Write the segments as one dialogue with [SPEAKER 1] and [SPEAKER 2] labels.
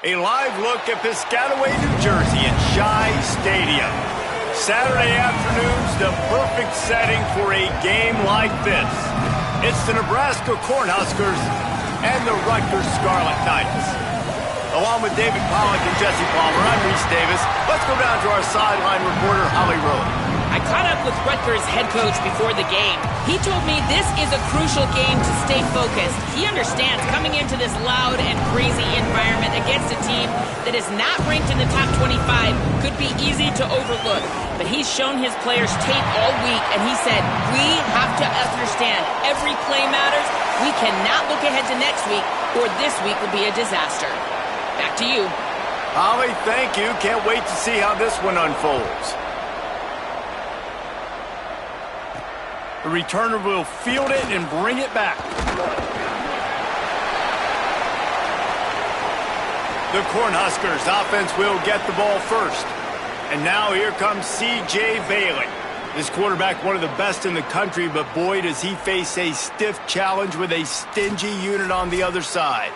[SPEAKER 1] A live look at Piscataway, New Jersey in Shai Stadium. Saturday afternoon's the perfect setting for a game like this. It's the Nebraska Cornhuskers and the Rutgers Scarlet Knights. Along with David Pollack and Jesse Palmer, I'm Reese Davis. Let's go down to our sideline reporter, Holly Rowe.
[SPEAKER 2] I caught up with Rutgers head coach before the game. He told me this is a crucial game to stay focused. He understands coming into this loud and crazy environment against a team that is not ranked in the top 25 could be easy to overlook. But he's shown his players tape all week, and he said, we have to understand every play matters. We cannot look ahead to next week, or this week will be a disaster. Back to you.
[SPEAKER 1] Holly, thank you. Can't wait to see how this one unfolds. The returner will field it and bring it back. The Cornhuskers offense will get the ball first. And now here comes C.J. Bailey. This quarterback, one of the best in the country, but boy, does he face a stiff challenge with a stingy unit on the other side.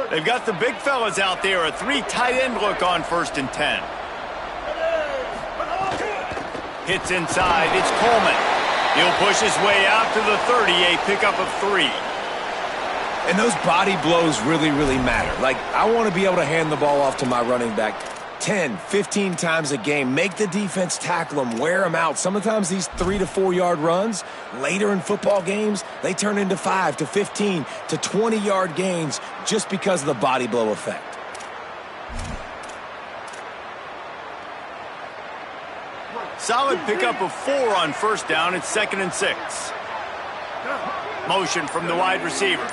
[SPEAKER 1] They've got the big fellas out there, a 3 tight end look on 1st and 10. Hits inside, it's Coleman. He'll push his way out to the 30, a pickup of 3.
[SPEAKER 3] And those body blows really, really matter. Like, I want to be able to hand the ball off to my running back 10, 15 times a game. Make the defense tackle them, wear them out. Sometimes these 3 to 4 yard runs, later in football games, they turn into 5 to 15 to 20 yard gains just because of the body blow effect.
[SPEAKER 1] Solid pickup of 4 on 1st down. It's 2nd and 6. Motion from the wide receiver.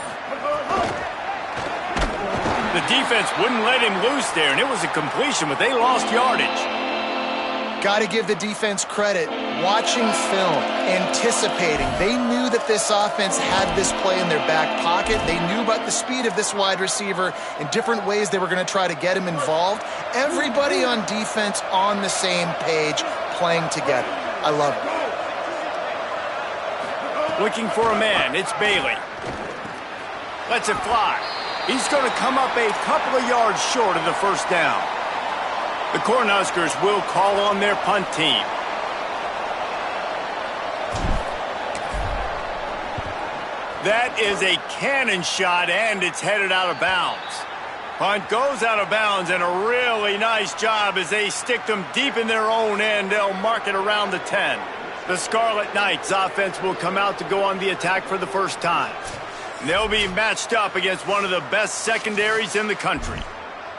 [SPEAKER 1] The defense wouldn't let him loose there, and it was a completion, but they lost yardage.
[SPEAKER 4] Got to give the defense credit. Watching film, anticipating. They knew that this offense had this play in their back pocket. They knew about the speed of this wide receiver and different ways they were going to try to get him involved. Everybody on defense on the same page, playing together. I love it.
[SPEAKER 1] Looking for a man. It's Bailey. Lets it fly. He's going to come up a couple of yards short of the 1st down. The Cornhuskers will call on their punt team. That is a cannon shot, and it's headed out of bounds. Punt goes out of bounds, and a really nice job as they stick them deep in their own end. They'll mark it around the 10. The Scarlet Knights offense will come out to go on the attack for the first time. They'll be matched up against one of the best secondaries in the country.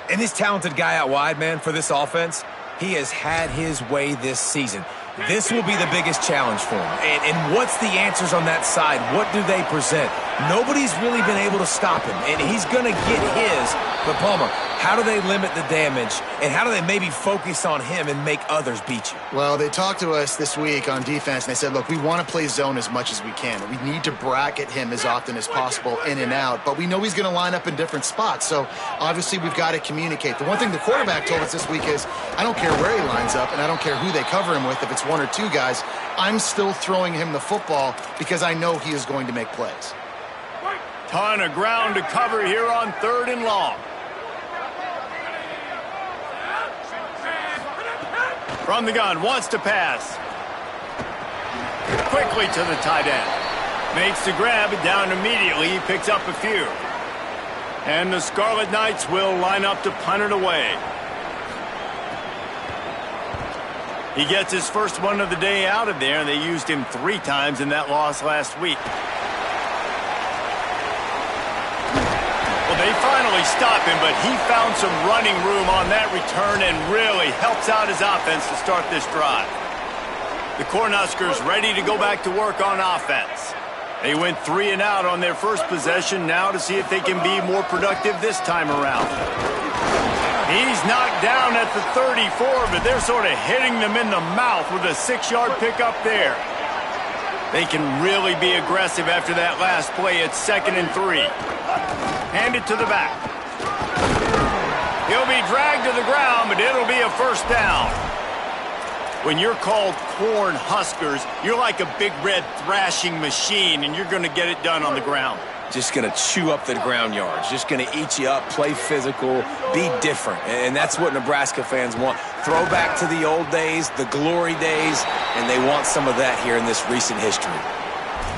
[SPEAKER 3] And this talented guy out wide, man, for this offense, he has had his way this season. This will be the biggest challenge for him. And what's the answers on that side? What do they present? Nobody's really been able to stop him, and he's going to get his. But, Palmer, how do they limit the damage, and how do they maybe focus on him and make others beat you?
[SPEAKER 4] Well, they talked to us this week on defense, and they said, look, we want to play zone as much as we can. We need to bracket him as often as possible in and out, but we know he's going to line up in different spots, so obviously we've got to communicate. The one thing the quarterback told us this week is, I don't care where he lines up, and I don't care who they cover him with, if it's 1 or 2 guys, I'm still throwing him the football because I know he is going to make plays.
[SPEAKER 1] Ton of ground to cover here on 3rd and long. From the gun, wants to pass. Quickly to the tight end. Makes the grab, down immediately. He picks up a few. And the Scarlet Knights will line up to punt it away. He gets his first one of the day out of there, and they used him 3 times in that loss last week. Well, they finally stop him, but he found some running room on that return and really helps out his offense to start this drive. The Cornhuskers ready to go back to work on offense. They went 3 and out on their first possession, now to see if they can be more productive this time around. He's knocked down at the 34, but they're sort of hitting them in the mouth with a 6-yard pickup there. They can really be aggressive after that last play. It's 2nd and 3. Hand it to the back. He'll be dragged to the ground, but it'll be a first down. When you're called corn huskers, you're like a big red thrashing machine, and you're going to get it done on the ground.
[SPEAKER 3] Just going to chew up the ground yards. Just going to eat you up, play physical, be different. And that's what Nebraska fans want. Throw back to the old days, the glory days, and they want some of that here in this recent history.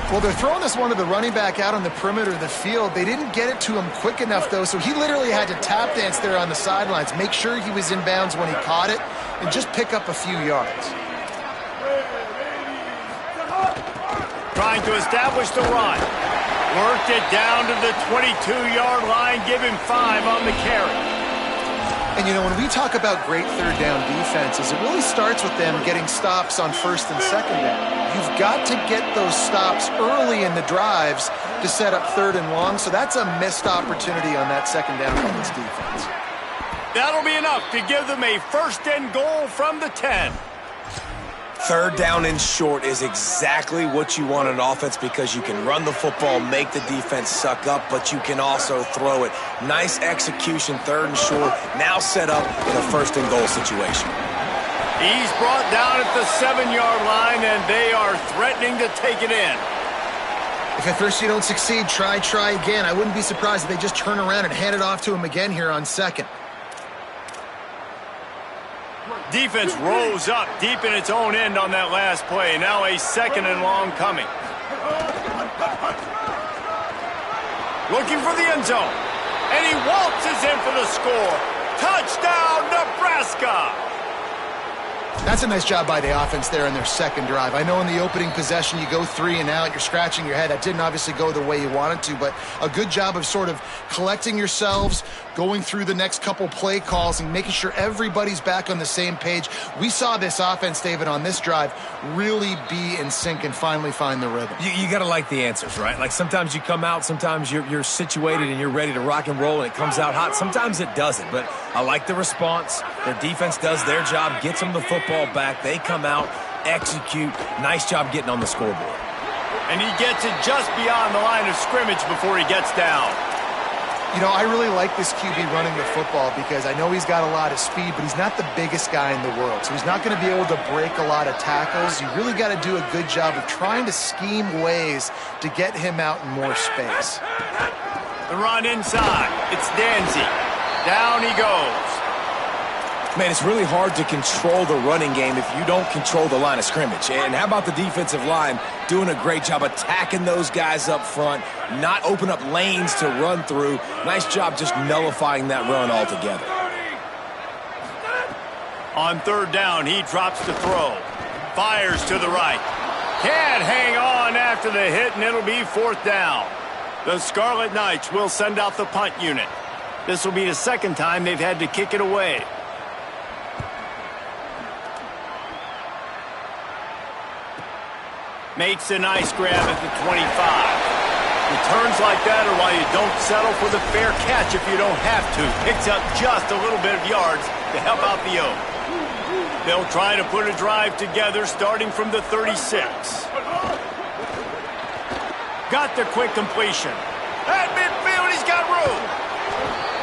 [SPEAKER 4] Well, they're throwing this one to the running back out on the perimeter of the field. They didn't get it to him quick enough, though, so he literally had to tap dance there on the sidelines, make sure he was in bounds when he caught it, and just pick up a few yards.
[SPEAKER 1] Trying to establish the run. Worked it down to the 22-yard line, give him 5 on the carry.
[SPEAKER 4] And, you know, when we talk about great third down defenses, it really starts with them getting stops on first and second down. You've got to get those stops early in the drives to set up third and long, so that's a missed opportunity on that second down from this defense.
[SPEAKER 1] That'll be enough to give them a first and goal from the 10.
[SPEAKER 3] Third down and short is exactly what you want on offense because you can run the football, make the defense suck up, but you can also throw it. Nice execution, third and short, now set up in a first and goal situation.
[SPEAKER 1] He's brought down at the 7-yard line, and they are threatening to take it in.
[SPEAKER 4] If at first you don't succeed, try again. I wouldn't be surprised if they just turn around and hand it off to him again here on second.
[SPEAKER 1] Defense rose up deep in its own end on that last play. Now a second and long coming. Looking for the end zone. And he waltzes in for the score. Touchdown, Nebraska!
[SPEAKER 4] That's a nice job by the offense there in their second drive. I know in the opening possession you go 3 and out, you're scratching your head. That didn't obviously go the way you wanted to, but a good job of sort of collecting yourselves, going through the next couple play calls and making sure everybody's back on the same page. We saw this offense, David, on this drive really be in sync and finally find the rhythm.
[SPEAKER 3] You got to like the answers, right? Like sometimes you come out, sometimes you're situated and you're ready to rock and roll and it comes out hot. Sometimes it doesn't, but I like the response. Their defense does their job, gets them the football back. They come out, execute. Nice job getting on the scoreboard.
[SPEAKER 1] And he gets it just beyond the line of scrimmage before he gets down.
[SPEAKER 4] You know, I really like this QB running the football because I know he's got a lot of speed, but he's not the biggest guy in the world. So he's not going to be able to break a lot of tackles. You really got to do a good job of trying to scheme ways to get him out in more space.
[SPEAKER 1] The run inside. It's Danzy. Down he goes.
[SPEAKER 3] Man, it's really hard to control the running game if you don't control the line of scrimmage. And how about the defensive line doing a great job attacking those guys up front, not open up lanes to run through. Nice job just nullifying that run altogether.
[SPEAKER 1] On third down, he drops to throw. Fires to the right. Can't hang on after the hit, and it'll be fourth down. The Scarlet Knights will send out the punt unit. This will be the second time they've had to kick it away. Makes a nice grab at the 25. Returns like that are why you don't settle for the fair catch if you don't have to. Picks up just a little bit of yards to help out the Oak. They'll try to put a drive together starting from the 36. Got the quick completion. At midfield, he's got room.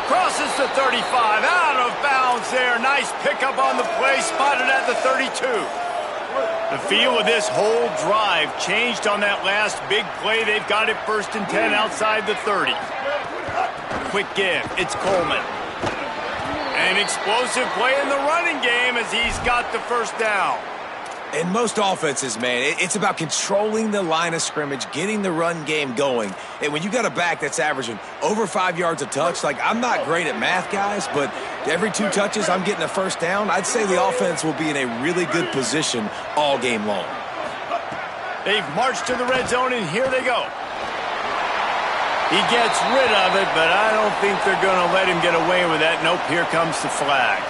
[SPEAKER 1] Crosses the 35, out of bounds there. Nice pickup on the play, spotted at the 32. The feel of this whole drive changed on that last big play. They've got it first and 10 outside the 30. Quick give. It's Coleman. An explosive play in the running game as he's got the first down.
[SPEAKER 3] In most offenses, man, it's about controlling the line of scrimmage, getting the run game going. And when you got a back that's averaging over 5 yards a touch, like I'm not great at math, guys, but every 2 touches I'm getting a first down, I'd say the offense will be in a really good position all game long.
[SPEAKER 1] They've marched to the red zone, and here they go. He gets rid of it, but I don't think they're going to let him get away with that. Nope, here comes the flag.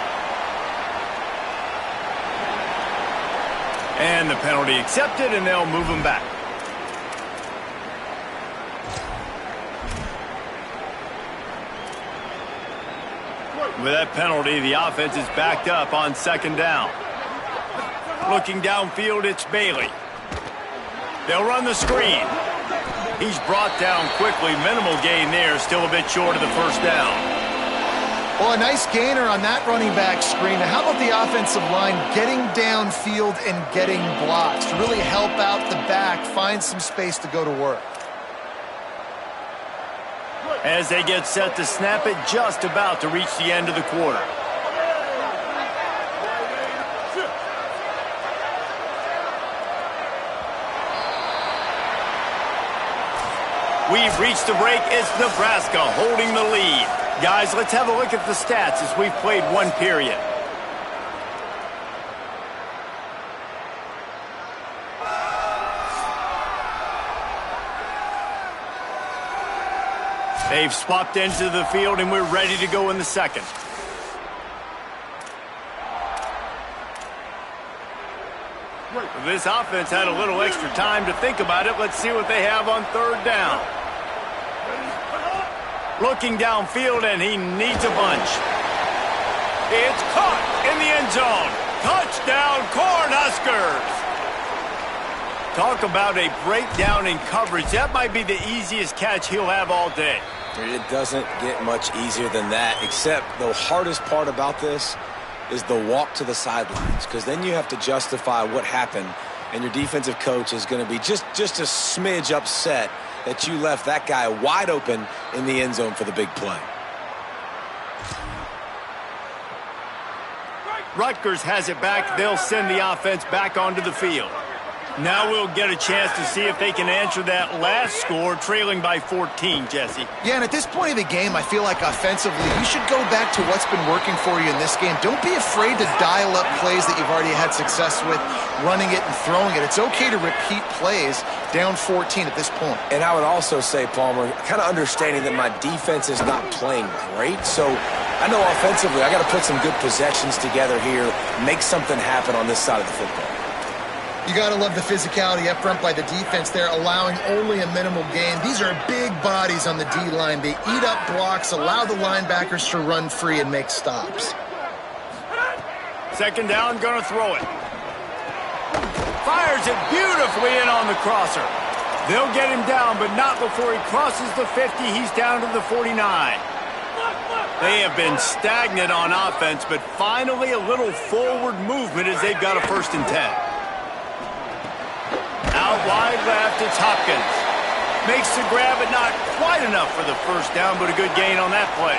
[SPEAKER 1] And the penalty accepted, and they'll move him back. With that penalty, the offense is backed up on second down. Looking downfield, it's Bailey. They'll run the screen. He's brought down quickly. Minimal gain there, still a bit short of the first down.
[SPEAKER 4] Well, a nice gainer on that running back screen. Now, how about the offensive line getting downfield and getting blocks to really help out the back, find some space to go to work?
[SPEAKER 1] As they get set to snap it, just about to reach the end of the quarter. We've reached the break. It's Nebraska holding the lead. Guys, let's have a look at the stats as we've played one period. They've swapped into the field, and we're ready to go in the second. This offense had a little extra time to think about it. Let's see what they have on third down. Looking downfield, and he needs a bunch. It's caught in the end zone. Touchdown, Cornhuskers! Talk about a breakdown in coverage. That might be the easiest catch he'll have all day.
[SPEAKER 3] It doesn't get much easier than that, except the hardest part about this is the walk to the sidelines, because then you have to justify what happened, and your defensive coach is going to be just a smidge upset that you left that guy wide open in the end zone for the big play.
[SPEAKER 1] Rutgers has it back. They'll send the offense back onto the field. Now we'll get a chance to see if they can answer that last score, trailing by 14, Jesse.
[SPEAKER 4] Yeah, and at this point of the game, I feel like offensively, you should go back to what's been working for you in this game. Don't be afraid to dial up plays that you've already had success with, running it and throwing it. It's okay to repeat plays down 14 at this point.
[SPEAKER 3] And I would also say, Palmer, kind of understanding that my defense is not playing great, so I know offensively I got to put some good possessions together here, make something happen on this side of the football.
[SPEAKER 4] You got to love the physicality up front by the defense there, allowing only a minimal gain. These are big bodies on the D-line. They eat up blocks, allow the linebackers to run free and make stops.
[SPEAKER 1] Second down, going to throw it. Fires it beautifully in on the crosser. They'll get him down, but not before he crosses the 50. He's down to the 49. They have been stagnant on offense, but finally a little forward movement as they've got a 1st and 10. Out wide left, it's Hopkins. Makes the grab, but not quite enough for the 1st down, but a good gain on that play.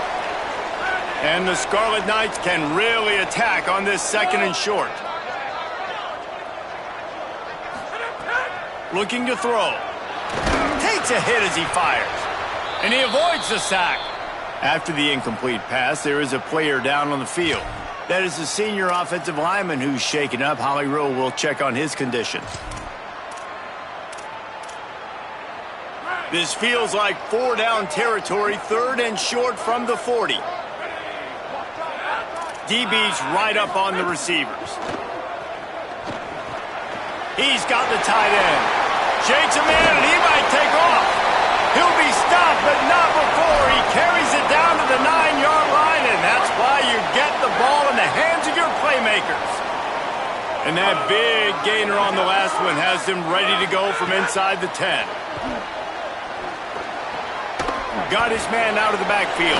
[SPEAKER 1] And the Scarlet Knights can really attack on this 2nd and short. Looking to throw. Takes a hit as he fires. And he avoids the sack. After the incomplete pass, there is a player down on the field. That is the senior offensive lineman who's shaken up. Holly Rowe will check on his condition. This feels like 4-down territory, 3rd and short from the 40. DB's right up on the receivers. He's got the tight end. Shakes him in, and he might take off. He'll be stopped, but not before he carries it down to the 9-yard line, and that's why you get the ball in the hands of your playmakers. And that big gainer on the last one has him ready to go from inside the 10. Got his man out of the backfield.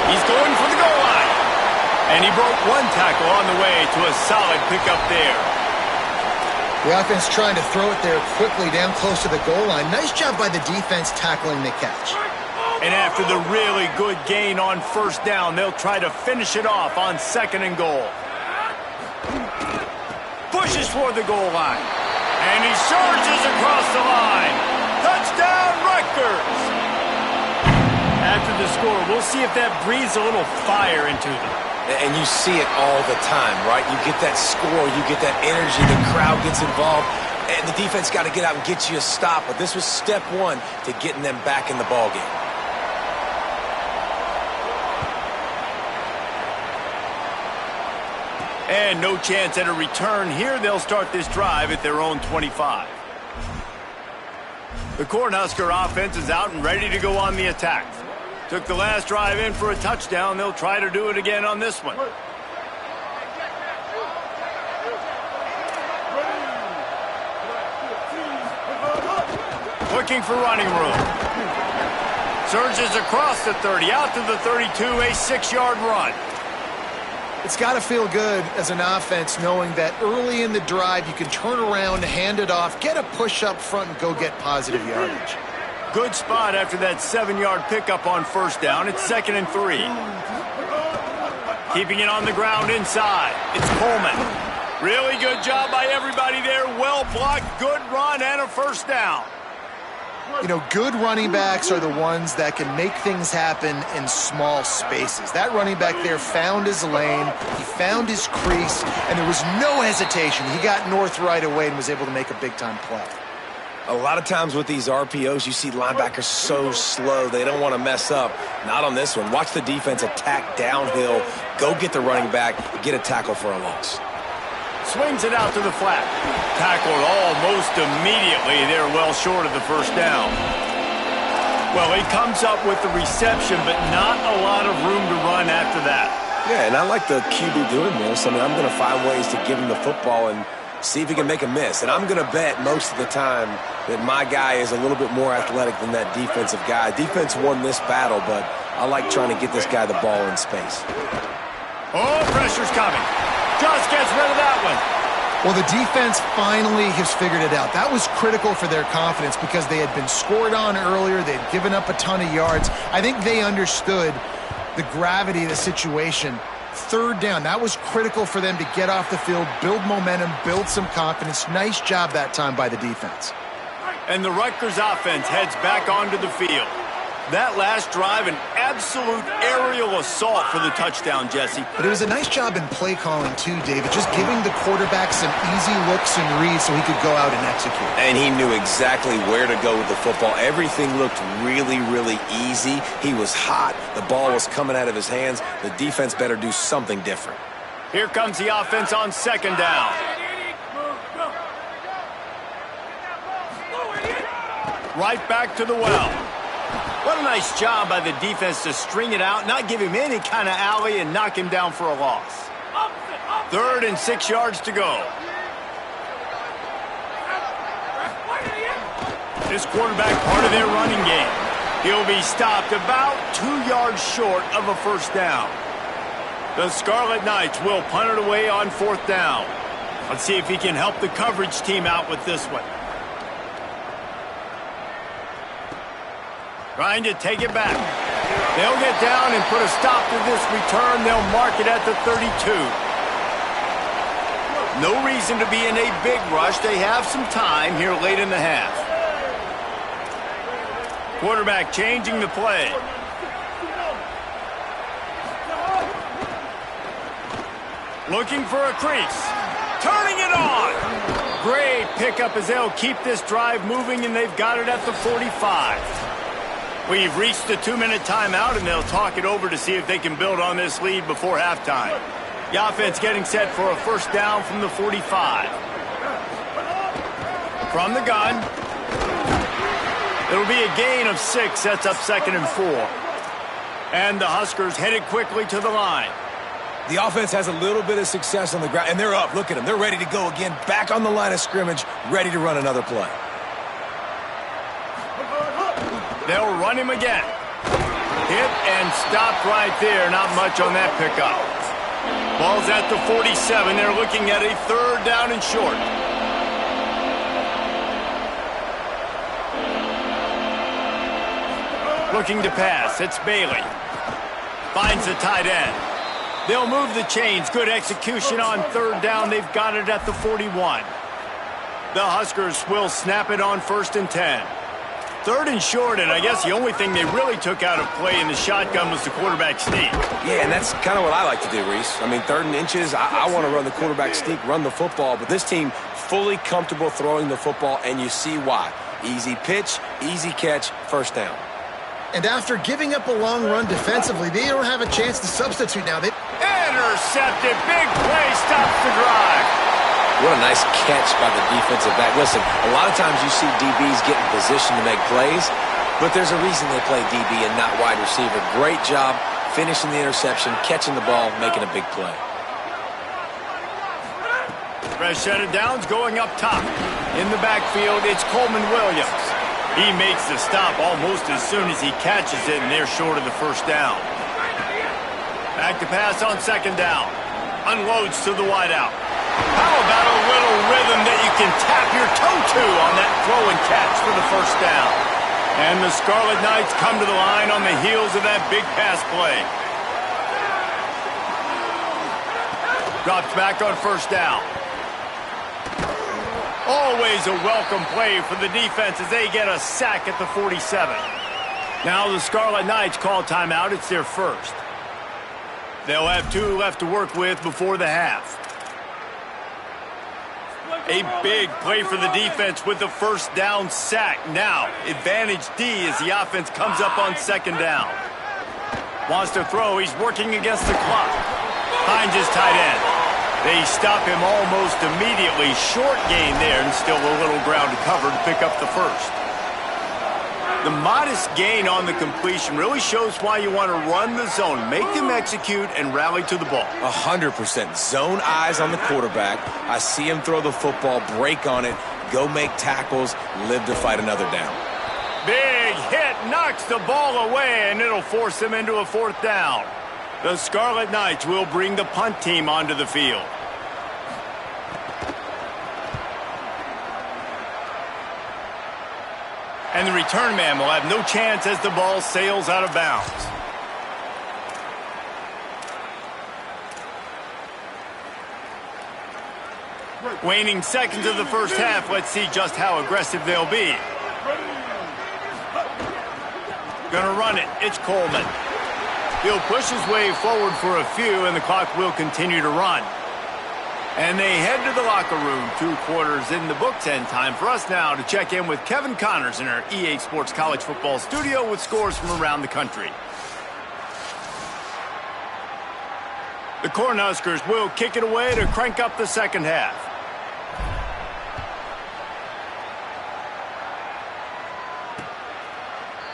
[SPEAKER 1] He's going for the goal line. And he broke one tackle on the way to a solid pickup there.
[SPEAKER 4] The offense trying to throw it there quickly down close to the goal line. Nice job by the defense tackling the catch.
[SPEAKER 1] And after the really good gain on 1st down, they'll try to finish it off on 2nd and goal. Pushes for the goal line. And he surges across the line. Touchdown, Rutgers! After the score, we'll see if that breathes a little fire into them.
[SPEAKER 3] And you see it all the time, right? You get that score, you get that energy, the crowd gets involved, and the defense got to get out and get you a stop. But this was step 1 to getting them back in the ballgame.
[SPEAKER 1] And no chance at a return here. They'll start this drive at their own 25. The Cornhusker offense is out and ready to go on the attack. Took the last drive in for a touchdown. They'll try to do it again on this one. Looking for running room. Surges across the 30, out to the 32, a 6-yard run.
[SPEAKER 4] It's got to feel good as an offense knowing that early in the drive you can turn around, hand it off, get a push up front, and go get positive yardage.
[SPEAKER 1] Good spot after that 7-yard pickup on first down. It's 2nd and 3. Keeping it on the ground inside. It's Coleman. Really good job by everybody there. Well blocked, good run, and a first down.
[SPEAKER 4] You know, good running backs are the ones that can make things happen in small spaces. That running back there found his lane, he found his crease, and there was no hesitation. He got north right away and was able to make a big-time play.
[SPEAKER 3] A lot of times with these RPOs, you see linebackers so slow, they don't want to mess up. Not on this one. Watch the defense attack downhill, go get the running back, get a tackle for a loss.
[SPEAKER 1] Swings it out to the flat. Tackled almost immediately. They're well short of the first down. Well, he comes up with the reception, but not a lot of room to run after that.
[SPEAKER 3] Yeah, and I like the QB doing this. I mean, I'm going to find ways to give him the football and see if he can make a miss. And I'm going to bet most of the time that my guy is a little bit more athletic than that defensive guy. Defense won this battle, but I like trying to get this guy the ball in space.
[SPEAKER 1] Oh, pressure's coming. Just gets rid of that one.
[SPEAKER 4] Well, the defense finally has figured it out. That was critical for their confidence because they had been scored on earlier. They had given up a ton of yards. I think they understood the gravity of the situation. Third down, that was critical for them to get off the field, build momentum, build some confidence. Nice job that time by the defense.
[SPEAKER 1] And the Rutgers offense heads back onto the field. That last drive, an absolute aerial assault for the touchdown, Jesse.
[SPEAKER 4] But it was a nice job in play calling too, David, just giving the quarterback some easy looks and reads so he could go out and execute.
[SPEAKER 3] And he knew exactly where to go with the football. Everything looked really, really easy. He was hot. The ball was coming out of his hands. The defense better do something different.
[SPEAKER 1] Here comes the offense on 2nd down. Right back to the well. What a nice job by the defense to string it out, not give him any kind of alley, and knock him down for a loss. 3rd and 6 yards to go. This quarterback part of their running game. He'll be stopped about 2 yards short of a first down. The Scarlet Knights will punt it away on 4th down. Let's see if he can help the coverage team out with this one. Trying to take it back. They'll get down and put a stop to this return. They'll mark it at the 32. No reason to be in a big rush. They have some time here late in the half. Quarterback changing the play. Looking for a crease. Turning it on. Great pickup as they'll keep this drive moving, and they've got it at the 45. We've reached the 2-minute timeout, and they'll talk it over to see if they can build on this lead before halftime. The offense getting set for a first down from the 45. From the gun. It'll be a gain of 6. Sets up 2nd and 4. And the Huskers headed quickly to the line.
[SPEAKER 3] The offense has a little bit of success on the ground, and they're up. Look at them. They're ready to go again. Back on the line of scrimmage, ready to run another play.
[SPEAKER 1] They'll run him again. Hit and stopped right there. Not much on that pickup. Ball's at the 47. They're looking at a 3rd down and short. Looking to pass. It's Bailey. Finds the tight end. They'll move the chains. Good execution on 3rd down. They've got it at the 41. The Huskers will snap it on 1st and 10. 3rd and short, and I guess the only thing they really took out of play in the shotgun was the quarterback sneak.
[SPEAKER 3] Yeah, and that's kind of what I like to do, Reese. I mean, 3rd and inches, I want to run the quarterback sneak, run the football, but this team fully comfortable throwing the football, and you see why. Easy pitch, easy catch, first down.
[SPEAKER 4] And after giving up a long run defensively, they don't have a chance to substitute now.
[SPEAKER 1] Intercepted. Big play. Stops the drive.
[SPEAKER 3] What a nice catch by the defensive back. Listen, a lot of times you see DBs get in position to make plays, but there's a reason they play DB and not wide receiver. Great job finishing the interception, catching the ball, making a big play.
[SPEAKER 1] Fresh set of downs going up top. In the backfield, it's Coleman Williams. He makes the stop almost as soon as he catches it, and they're short of the first down. Back to pass on second down. Unloads to the wideout. How about a little rhythm that you can tap your toe to on that throw and catch for the first down? And the Scarlet Knights come to the line on the heels of that big pass play. Drops back on first down. Always a welcome play for the defense as they get a sack at the 47. Now the Scarlet Knights call timeout. It's their first. They'll have 2 left to work with before the half. A big play for the defense with the first down sack. Now, advantage D as the offense comes up on second down. Wants to throw. He's working against the clock. Finds his tight end. They stop him almost immediately. Short gain there, and still a little ground to cover to pick up the first. The modest gain on the completion really shows why you want to run the zone, make them execute, and rally to the ball. 100%.
[SPEAKER 3] Zone eyes on the quarterback. I see him throw the football, break on it, go make tackles, live to fight another down.
[SPEAKER 1] Big hit, knocks the ball away, and it'll force them into a fourth down. The Scarlet Knights will bring the punt team onto the field. And the return man will have no chance as the ball sails out of bounds. Waning seconds of the first half. Let's see just how aggressive they'll be. Gonna run it. It's Coleman. He'll push his way forward for a few, and the clock will continue to run. And they head to the locker room. 2 quarters in the books, and time for us now to check in with Kevin Connors in our EA Sports College Football studio with scores from around the country. The Cornhuskers will kick it away to crank up the second half.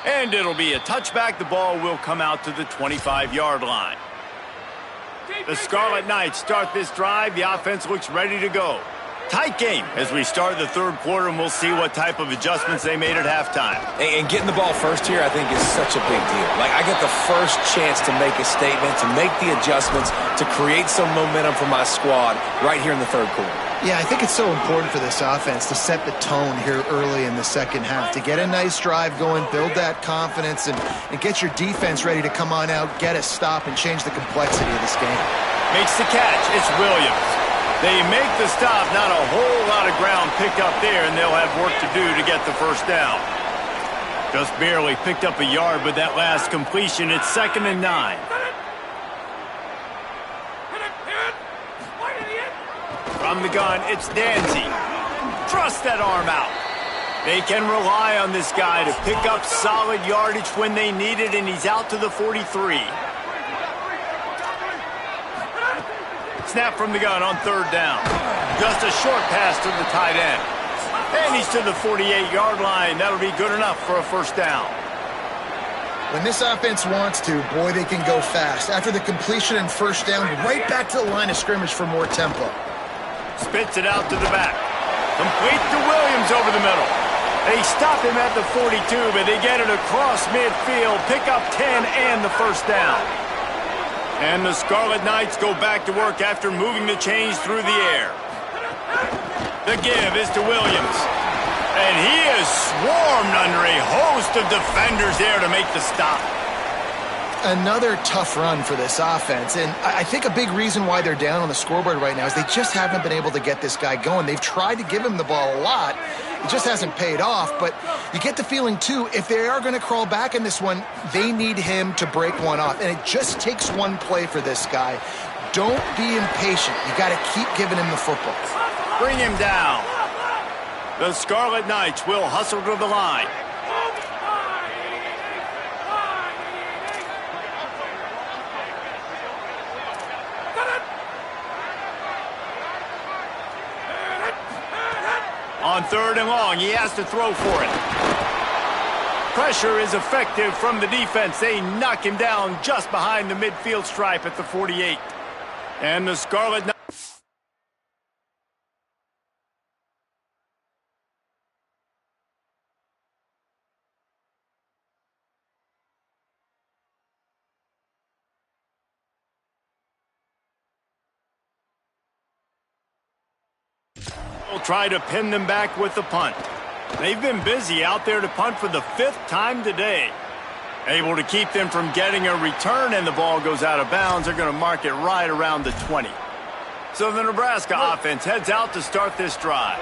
[SPEAKER 1] And it'll be a touchback. The ball will come out to the 25-yard line. The Scarlet Knights start this drive. The offense looks ready to go. Tight game as we start the third quarter, and we'll see what type of adjustments they made at halftime.
[SPEAKER 3] And getting the ball first here, I think, is such a big deal. Like, I get the first chance to make a statement, to make the adjustments, to create some momentum for my squad right here in the third quarter.
[SPEAKER 4] Yeah, I think it's so important for this offense to set the tone here early in the second half, to get a nice drive going, build that confidence, and get your defense ready to come on out, get a stop, and change the complexity of this game.
[SPEAKER 1] Makes the catch. It's Williams. They make the stop. Not a whole lot of ground picked up there, and they'll have work to do to get the first down. Just barely picked up a yard with that last completion. It's 2nd and 9. From the gun, it's Danzy. Thrust that arm out. They can rely on this guy to pick up solid yardage when they need it, and he's out to the 43. Snap from the gun on third down. Just a short pass to the tight end. And he's to the 48-yard line. That'll be good enough for a first down.
[SPEAKER 4] When this offense wants to, boy, they can go fast. After the completion and first down, right back to the line of scrimmage for more tempo.
[SPEAKER 1] Spits it out to the back. Complete to Williams over the middle. They stop him at the 42, but they get it across midfield. Pick up 10 and the first down. And the Scarlet Knights go back to work after moving the chains through the air. The give is to Williams. And he is swarmed under a host of defenders there to make the stop.
[SPEAKER 4] Another tough run for this offense, and I think a big reason why they're down on the scoreboard right now is they just haven't been able to get this guy going. They've tried to give him the ball a lot. It just hasn't paid off, but you get the feeling, too, if they are going to crawl back in this one, they need him to break one off, and it just takes one play for this guy. Don't be impatient. You got to keep giving him the football.
[SPEAKER 1] Bring him down. The Scarlet Knights will hustle to the line. On third and long, he has to throw for it. Pressure is effective from the defense. They knock him down just behind the midfield stripe at the 48. And the Scarlet Knights They'll try to pin them back with the punt. They've been busy out there to punt for the 5th time today. Able to keep them from getting a return, and the ball goes out of bounds. They're going to mark it right around the 20. So the Nebraska offense heads out to start this drive.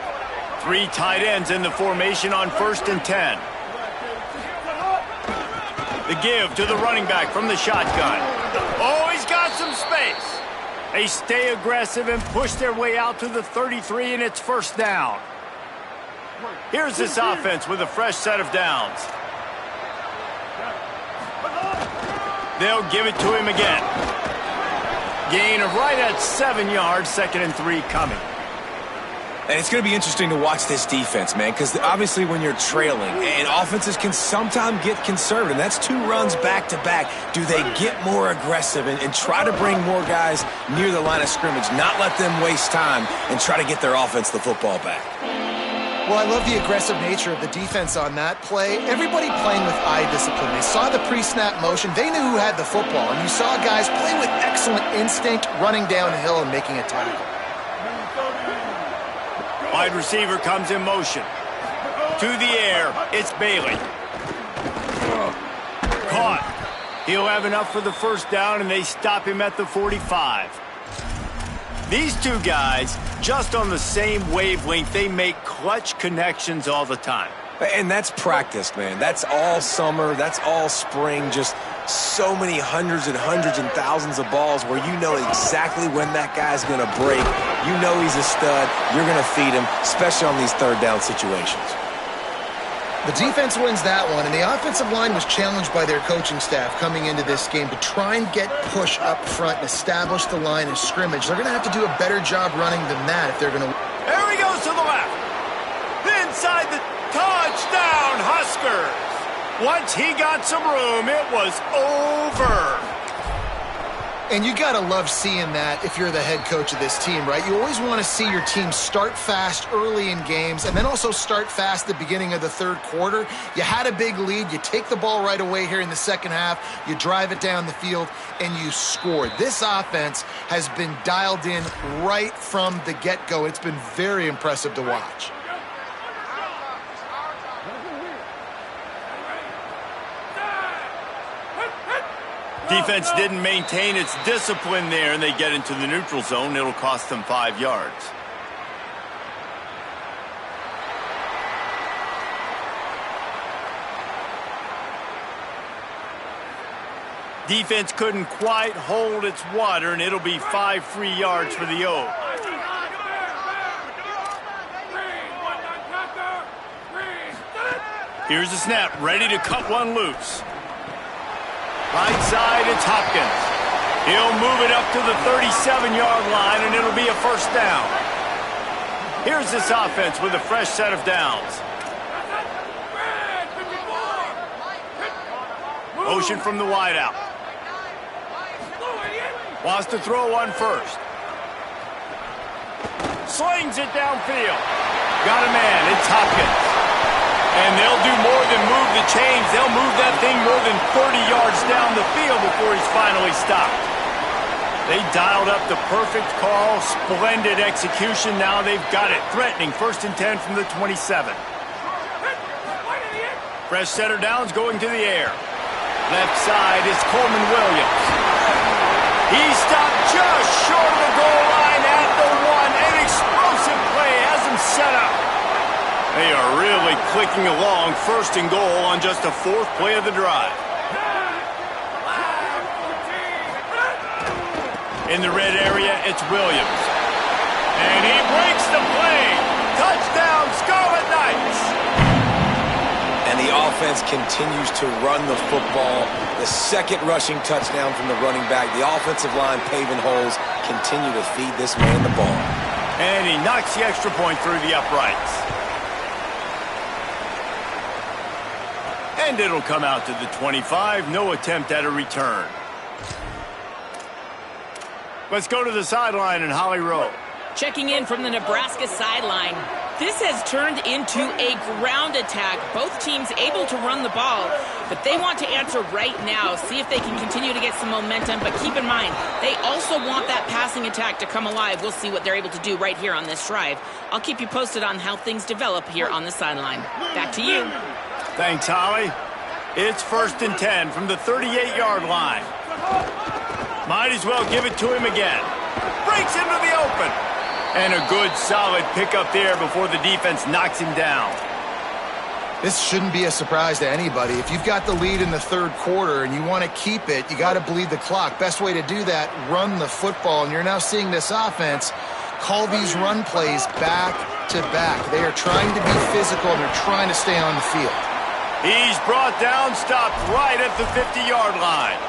[SPEAKER 1] 3 tight ends in the formation on 1st and 10. The give to the running back from the shotgun. Oh, he's got some space. They stay aggressive and push their way out to the 33, and it's 1st down. Here's this offense with a fresh set of downs. They'll give it to him again. Gain of right at 7 yards, 2nd and 3 coming.
[SPEAKER 3] And it's going to be interesting to watch this defense, man, because obviously when you're trailing, and offenses can sometimes get conservative. That's 2 runs back-to-back. Do they get more aggressive and try to bring more guys near the line of scrimmage, not let them waste time, and try to get their offense the football back?
[SPEAKER 4] Well, I love the aggressive nature of the defense on that play. Everybody playing with eye discipline. They saw the pre-snap motion. They knew who had the football, and you saw guys play with excellent instinct, running downhill and making a tackle.
[SPEAKER 1] Wide receiver comes in motion. To the air, it's Bailey. Caught. He'll have enough for the 1st down, and they stop him at the 45. These 2 guys, just on the same wavelength, they make clutch connections all the time.
[SPEAKER 3] And that's practiced, man. That's all summer. That's all spring. Just so many hundreds and thousands of balls where you know exactly when that guy's going to break. You know he's a stud. You're going to feed him, especially on these 3rd down situations.
[SPEAKER 4] The defense wins that one, and the offensive line was challenged by their coaching staff coming into this game to try and get push up front and establish the line of scrimmage. They're going to have to do a better job running than that if they're going to...
[SPEAKER 1] There he goes to the left. Inside the touchdown, Huskers. Once he got some room, it was over.
[SPEAKER 4] And you got to love seeing that if you're the head coach of this team, right? You always want to see your team start fast early in games and then also start fast at the beginning of the 3rd quarter. You had a big lead. You take the ball right away here in the 2nd half. You drive it down the field, and you score. This offense has been dialed in right from the get-go. It's been very impressive to watch.
[SPEAKER 1] Defense didn't maintain its discipline there, and they get into the neutral zone. It'll cost them 5 yards. Defense couldn't quite hold its water, and it'll be 5 free yards for the O. Here's the snap, ready to cut one loose. Right side, it's Hopkins. He'll move it up to the 37-yard line, and it'll be a 1st down. Here's this offense with a fresh set of downs. Motion from the wideout. Wants to throw one first. Slings it downfield. Got a man, it's Hopkins. And they'll do more than move the chains. They'll move that thing more than 30 yards down the field before he's finally stopped. They dialed up the perfect call. Splendid execution. Now they've got it. Threatening 1st and 10 from the 27. Fresh setter downs going to the air. Left side is Coleman Williams. He stopped just short of the goal line at the 1. An explosive play has him set up. They are really clicking along, 1st and goal on just the 4th play of the drive. In the red area, it's Williams. And he breaks the play. Touchdown, Scarlet Knights.
[SPEAKER 3] And the offense continues to run the football. The 2nd rushing touchdown from the running back. The offensive line paving holes. Continue to feed this man the ball.
[SPEAKER 1] And he knocks the extra point through the uprights. And it'll come out to the 25. No attempt at a return. Let's go to the sideline in Holly Rowe.
[SPEAKER 2] Checking in from the Nebraska sideline. This has turned into a ground attack. Both teams able to run the ball, but they want to answer right now, see if they can continue to get some momentum. But keep in mind, they also want that passing attack to come alive. We'll see what they're able to do right here on this drive. I'll keep you posted on how things develop here on the sideline. Back to you.
[SPEAKER 1] Thanks, Holly. It's 1st and 10 from the 38-yard line. Might as well give it to him again. Breaks into the open. And a good, solid pickup there before the defense knocks him down.
[SPEAKER 4] This shouldn't be a surprise to anybody. If you've got the lead in the third quarter and you want to keep it, you got to bleed the clock. Best way to do that, run the football. And you're now seeing this offense call these run plays back to back. They are trying to be physical, and they're trying to stay on the field.
[SPEAKER 1] He's brought down, stopped right at the 50-yard line.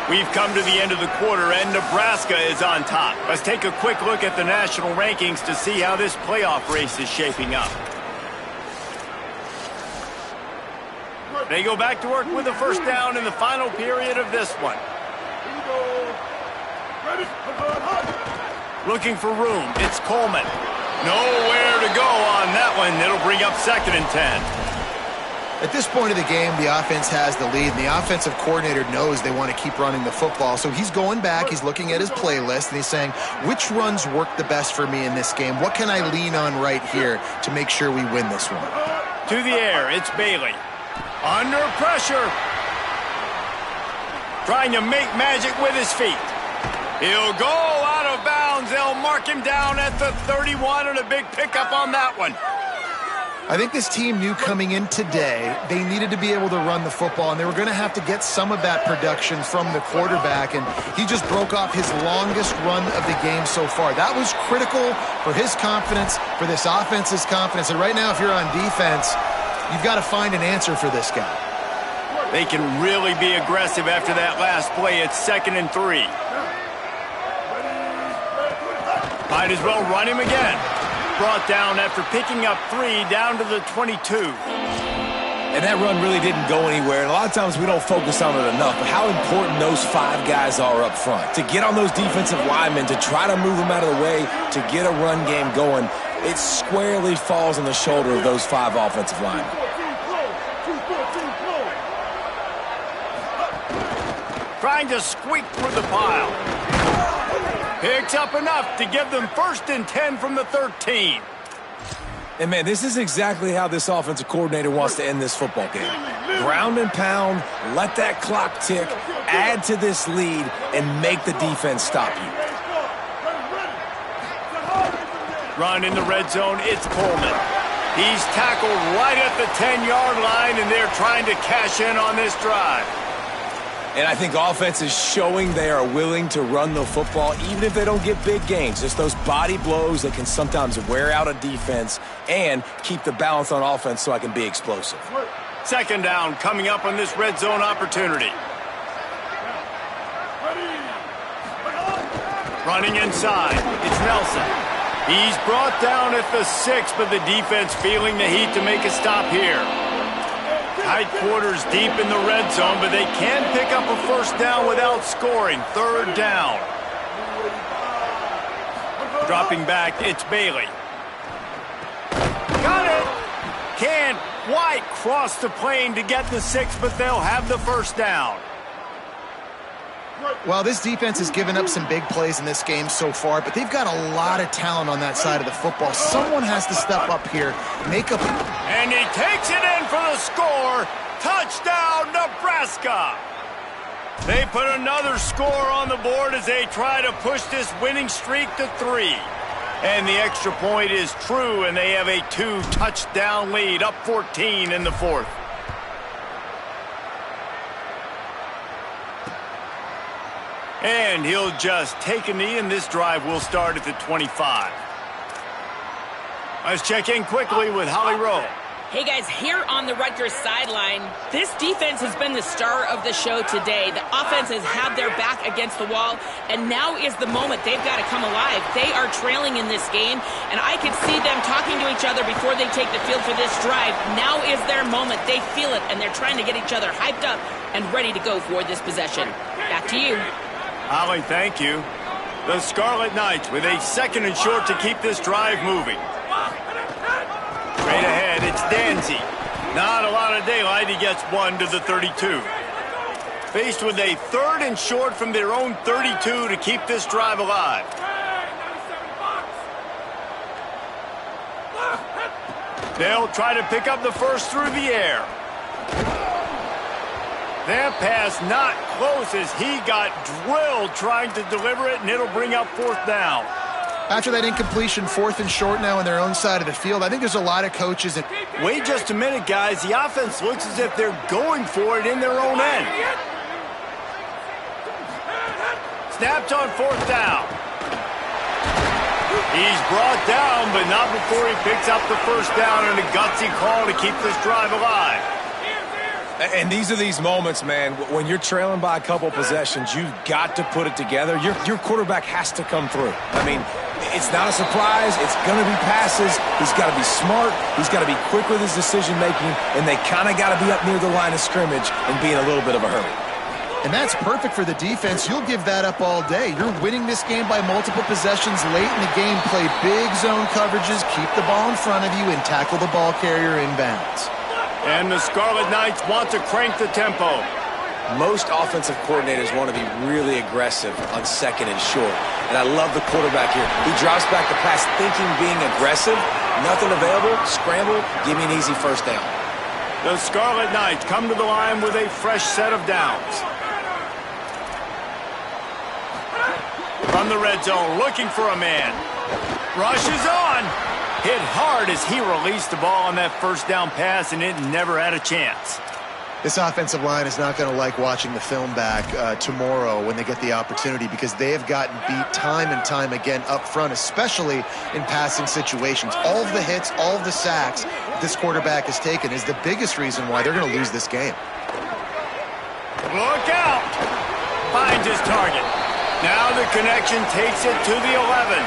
[SPEAKER 1] We've come to the end of the quarter, and Nebraska is on top. Let's take a quick look at the national rankings to see how this playoff race is shaping up. They go back to work with a first down in the final period of this one. Looking for room. It's Coleman. Nowhere to go on that one. It'll bring up 2nd and 10.
[SPEAKER 4] At this point of the game, the offense has the lead, and the offensive coordinator knows they want to keep running the football. So he's going back, he's looking at his playlist, and he's saying, which runs work the best for me in this game? What can I lean on right here to make sure we win this one?
[SPEAKER 1] To the air, it's Bailey. Under pressure. Trying to make magic with his feet. He'll go out of bounds. They'll mark him down at the 31, and a big pickup on that one.
[SPEAKER 4] I think this team knew coming in today they needed to be able to run the football, and they were going to have to get some of that production from the quarterback, and he just broke off his longest run of the game so far. That was critical for his confidence, for this offense's confidence, and right now if you're on defense, you've got to find an answer for this guy.
[SPEAKER 1] They can really be aggressive after that last play. It's 2nd and 3. Might as well run him again. Brought down after picking up 3 down to the 22.
[SPEAKER 3] And that run really didn't go anywhere. And a lot of times we don't focus on it enough, but how important those 5 guys are up front. To get on those defensive linemen, to try to move them out of the way, to get a run game going, it squarely falls on the shoulder of those 5 offensive linemen.
[SPEAKER 1] Trying to squeak through the pile. Picks up enough to give them 1st and 10 from the 13.
[SPEAKER 3] And, man, this is exactly how this offensive coordinator wants to end this football game. Ground and pound, let that clock tick, add to this lead, and make the defense stop you.
[SPEAKER 1] Run in the red zone, it's Coleman. He's tackled right at the 10-yard line, and they're trying to cash in on this drive.
[SPEAKER 3] And I think offense is showing they are willing to run the football, even if they don't get big gains. Just those body blows that can sometimes wear out a defense and keep the balance on offense so I can be explosive.
[SPEAKER 1] 2nd down coming up on this red zone opportunity. Running inside, it's Nelson. He's brought down at the 6, but the defense feeling the heat to make a stop here. Tight quarters deep in the red zone, but they can pick up a first down without scoring. 3rd down. Dropping back, it's Bailey. Got it! Can't quite cross the plane to get the 6, but they'll have the first down.
[SPEAKER 4] Well, this defense has given up some big plays in this game so far, but they've got a lot of talent on that side of the football. Someone has to step up here, make a...
[SPEAKER 1] And he takes it in for the score. Touchdown, Nebraska! They put another score on the board as they try to push this winning streak to 3. And the extra point is true, and they have a 2-touchdown lead, up 14 in the 4th. And he'll just take a knee, and this drive will start at the 25. Let's check in quickly with Holly Rowe.
[SPEAKER 2] Hey guys, here on the Rutgers sideline, this defense has been the star of the show today. The offense has had their back against the wall, and now is the moment they've got to come alive. They are trailing in this game, and I can see them talking to each other before they take the field for this drive. Now is their moment. They feel it, and they're trying to get each other hyped up and ready to go for this possession. Back to you.
[SPEAKER 1] Holly, thank you. The Scarlet Knights with a 2nd and short to keep this drive moving. Straight ahead, it's Danzy. Not a lot of daylight. He gets 1 to the 32. Faced with a 3rd and short from their own 32 to keep this drive alive. They'll try to pick up the first through the air. That pass not close as he got drilled trying to deliver it, and it'll bring up 4th down.
[SPEAKER 4] After that incompletion, 4th and short now on their own side of the field, I think there's a lot of coaches.
[SPEAKER 1] Wait just a minute, guys. The offense looks as if they're going for it in their own end. Snapped on 4th down. He's brought down, but not before he picks up the 1st down and a gutsy call to keep this drive alive.
[SPEAKER 3] And these are these moments, man, when you're trailing by a couple possessions, you've got to put it together. Your quarterback has to come through. I mean, it's not a surprise. It's going to be passes. He's got to be smart. He's got to be quick with his decision-making, and they kind of got to be up near the line of scrimmage and be in a little bit of a hurry.
[SPEAKER 4] And that's perfect for the defense. You'll give that up all day. You're winning this game by multiple possessions late in the game. Play big zone coverages, keep the ball in front of you, and tackle the ball carrier inbounds.
[SPEAKER 1] And the Scarlet Knights want to crank the tempo.
[SPEAKER 3] Most offensive coordinators want to be really aggressive on 2nd and short. And I love the quarterback here. He drops back the pass thinking being aggressive. Nothing available. Scramble. Give me an easy 1st down.
[SPEAKER 1] The Scarlet Knights come to the line with a fresh set of downs. From the red zone, looking for a man. Rushes on. Hit hard as he released the ball on that 1st down pass, and it never had a chance.
[SPEAKER 4] This offensive line is not going to like watching the film back tomorrow when they get the opportunity, because they have gotten beat time and time again up front, especially in passing situations. All of the hits, all of the sacks this quarterback has taken is the biggest reason why they're going to lose this game.
[SPEAKER 1] Look out! Finds his target. Now the connection takes it to the 11.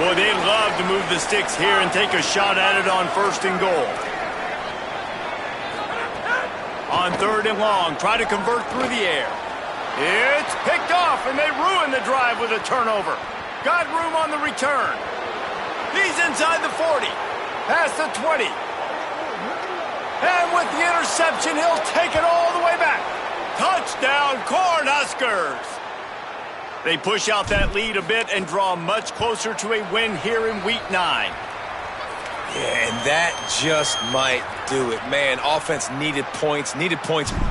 [SPEAKER 1] Boy, they love to move the sticks here and take a shot at it on 1st and goal. On 3rd and long, try to convert through the air. It's picked off, and they ruin the drive with a turnover. Got room on the return. He's inside the 40, past the 20. And with the interception, he'll take it all the way back. Touchdown, Cornhuskers! They push out that lead a bit and draw much closer to a win here in Week 9.
[SPEAKER 3] Yeah, and that just might do it. Man, offense needed points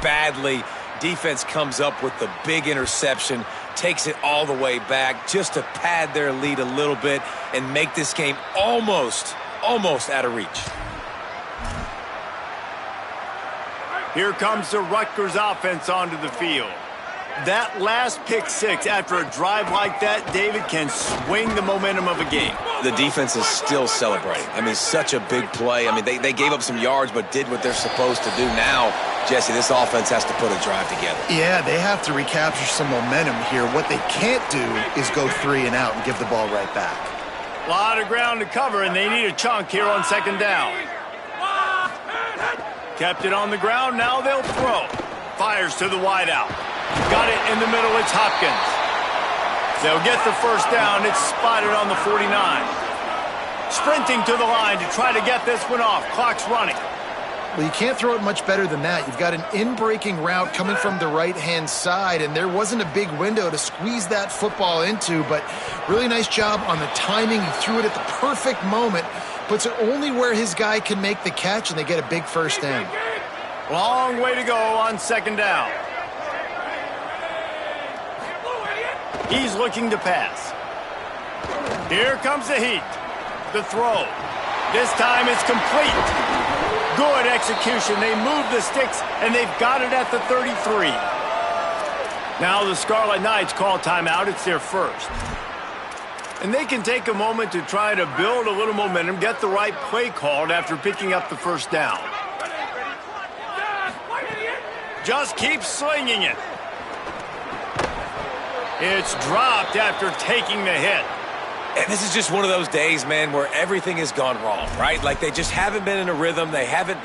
[SPEAKER 3] badly. Defense comes up with the big interception, takes it all the way back just to pad their lead a little bit and make this game almost out of reach.
[SPEAKER 1] Here comes the Rutgers offense onto the field. That last pick 6 after a drive like that, David, can swing the momentum of a game.
[SPEAKER 3] The defense is still celebrating. I mean, such a big play. I mean, they gave up some yards but did what they're supposed to do. Now, Jesse, this offense has to put a drive together.
[SPEAKER 4] Yeah, they have to recapture some momentum here. What they can't do is go 3 and out and give the ball right back.
[SPEAKER 1] A lot of ground to cover, and they need a chunk here on 2nd down. Kept it on the ground, now they'll throw. Fires to the wideout. Got it in the middle, it's Hopkins. They'll get the 1st down, it's spotted on the 49. Sprinting to the line to try to get this one off. Clock's running.
[SPEAKER 4] Well, you can't throw it much better than that. You've got an in-breaking route coming from the right-hand side, and there wasn't a big window to squeeze that football into, but really nice job on the timing. He threw it at the perfect moment, puts it only where his guy can make the catch, and they get a big 1st down.
[SPEAKER 1] Long way to go on 2nd down. He's looking to pass. Here comes the heat. The throw. This time it's complete. Good execution. They move the sticks, and they've got it at the 33. Now the Scarlet Knights call timeout. It's their first. And they can take a moment to try to build a little momentum, get the right play called after picking up the first down. Just keep slinging it. It's dropped after taking the hit.
[SPEAKER 3] And this is just one of those days, man, where everything has gone wrong, right? Like they just haven't been in a rhythm. They haven't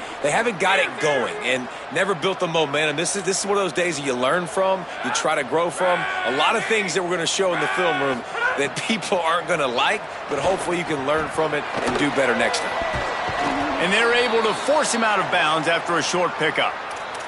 [SPEAKER 3] got it going and never built the momentum. This is one of those days that you learn from, you try to grow from. A lot of things that we're going to show in the film room that people aren't going to like, but hopefully you can learn from it and do better next time.
[SPEAKER 1] And they're able to force him out of bounds after a short pickup.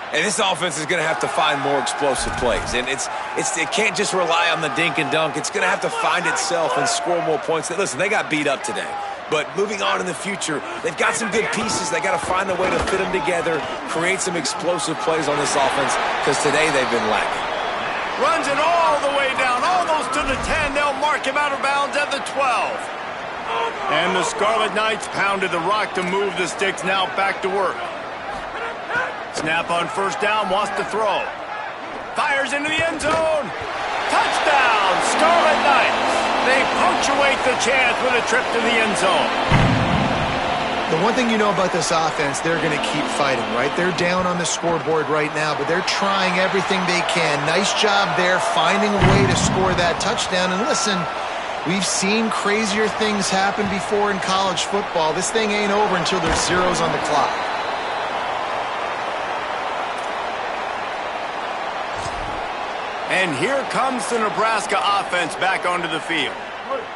[SPEAKER 3] And this offense is going to have to find more explosive plays. And it can't just rely on the dink and dunk. It's going to have to find itself and score more points. Listen, they got beat up today. But moving on in the future, they've got some good pieces. They got to find a way to fit them together, create some explosive plays on this offense, because today they've been lacking.
[SPEAKER 1] Runs it all the way down, almost to the 10. They'll mark him out of bounds at the 12. And the Scarlet Knights pounded the rock to move the sticks, now back to work. Snap on first down, wants to throw. Fires into the end zone. Touchdown, Scarlet Knights. They punctuate the chance with a trip to the end zone.
[SPEAKER 4] The one thing you know about this offense, they're going to keep fighting, right? They're down on the scoreboard right now, but they're trying everything they can. Nice job there, finding a way to score that touchdown. And listen, we've seen crazier things happen before in college football. This thing ain't over until there's zeros on the clock.
[SPEAKER 1] And here comes the Nebraska offense back onto the field.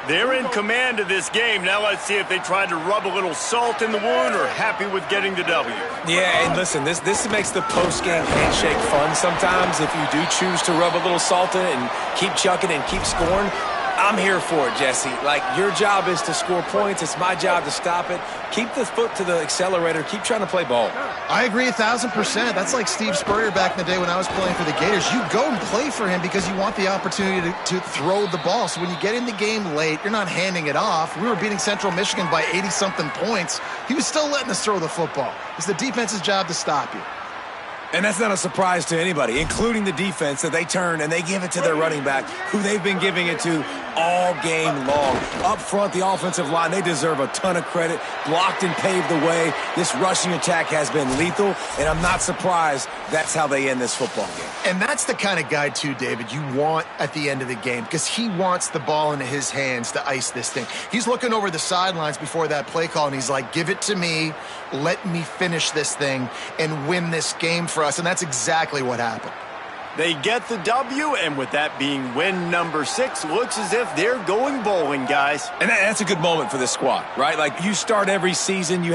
[SPEAKER 1] They're in command of this game. Now let's see if they try to rub a little salt in the wound or happy with getting the W.
[SPEAKER 3] Yeah, and listen, this makes the post-game handshake fun sometimes if you do choose to rub a little salt in it and keep chucking and keep scoring. I'm here for it, Jesse. Like, your job is to score points. It's my job to stop it. Keep the foot to the accelerator. Keep trying to play ball.
[SPEAKER 4] I agree 1,000%. That's like Steve Spurrier back in the day when I was playing for the Gators. You go and play for him because you want the opportunity to throw the ball. So when you get in the game late, you're not handing it off. We were beating Central Michigan by 80-something points. He was still letting us throw the football. It's the defense's job to stop you.
[SPEAKER 3] And that's not a surprise to anybody, including the defense, that they turn and they give it to their running back, who they've been giving it to all game long. Up front, the offensive line, they deserve a ton of credit. Blocked and paved the way. This rushing attack has been lethal, and I'm not surprised that's how they end this football game.
[SPEAKER 4] And that's the kind of guy, too, David, you want at the end of the game, because he wants the ball into his hands to ice this thing. He's looking over the sidelines before that play call, and he's like, give it to me, let me finish this thing, and win this game for us. And that's exactly what happened.
[SPEAKER 1] They get the W, and with that being win number 6, looks as if they're going bowling, guys.
[SPEAKER 3] And that's a good moment for this squad, right? Like, you start every season, you